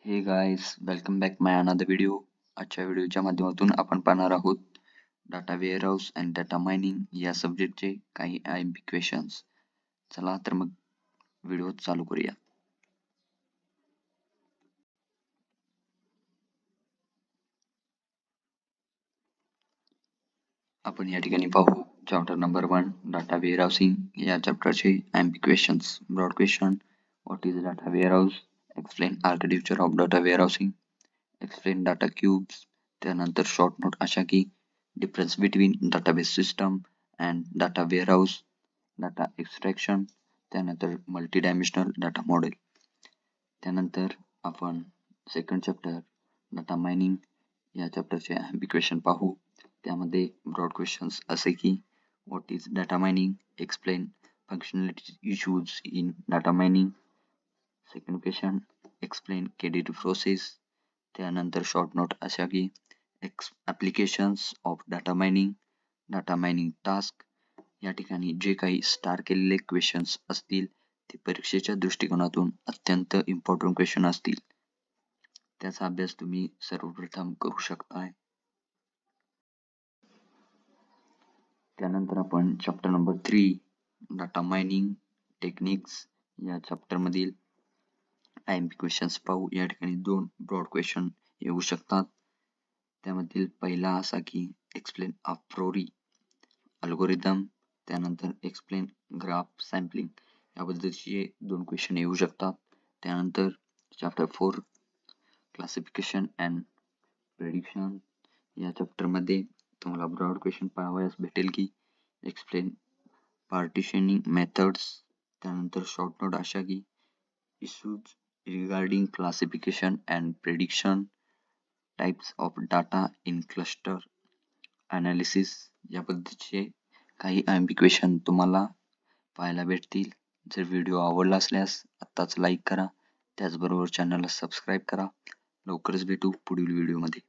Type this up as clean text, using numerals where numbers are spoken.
Hey guys, welcome back माय another video. आजच्या व्हिडिओच्या माध्यमातून आपण पाहणार आहोत data warehouse and data mining या सब्जेक्टचे काही IMP क्वेश्चन्स. चला तर मग व्हिडिओ चालू करूया. आपण या ठिकाणी पाहू चॅप्टर नंबर 1 डाटा वेअरहाऊसिंग या चॅप्टरचे IMP questions. Broad question: what is data warehouse? Explain architecture of data warehousing. Explain data cubes. त्यानंतर शॉर्ट नोट अशा की difference between database system and data warehouse. Data extraction. त्यानंतर multi dimensional data model. त्यानंतर आपण second chapter data mining या चॅप्टरचे IMP question पाहू. त्यामध्ये ब्रॉड क्वेश्चन्स असे की what is data mining? Explain functionality issues in data mining. Second question explain KDD process. त्यानंतर शॉर्ट नोट अशा की applications of data mining task. या ठिकाणी जे काही स्टार केलेले क्वेश्चन्स असतील ते परीक्षेच्या दृष्टिकोनातून अत्यंत इम्पॉर्टंट क्वेश्चन असतील. त्याचा अभ्यास तुम्ही सर्वप्रथम करू शकताय. त्यानंतर आपण chapter number 3 data mining techniques या चॅप्टरमधील IMP क्वेश्चन्स पाहू. या ठिकाणी 2 ब्रॉड क्वेश्चन येऊ शकतात. त्यामधील पहिला असा की एक्सप्लेन अ प्रोरी अल्गोरिदम. त्यानंतर एक्सप्लेन ग्राफ सॅम्पलिंग या पद्धतीचे 2 क्वेश्चन येऊ शकतात. त्यानंतर चॅप्टर 4 क्लासिफिकेशन अँड प्रेडिक्शन या चॅप्टरमध्ये तुम्हाला ब्रॉड क्वेश्चन पाहावयास भेटेल की एक्सप्लेन पार्टिशनिंग मेथड्स. त्यानंतर शॉर्ट नोट अशा की issues regarding classification and prediction. Types of data in cluster analysis या पद्धतीचे काही IMP क्वेश्चन तुम्हाला पाहायला भेटतील. जर व्हिडिओ आवडला असल्यास आत्ताच लाईक करा. त्याचबरोबर चॅनलला सबस्क्राईब करा. लवकरच भेटू पुढील व्हिडिओमध्ये.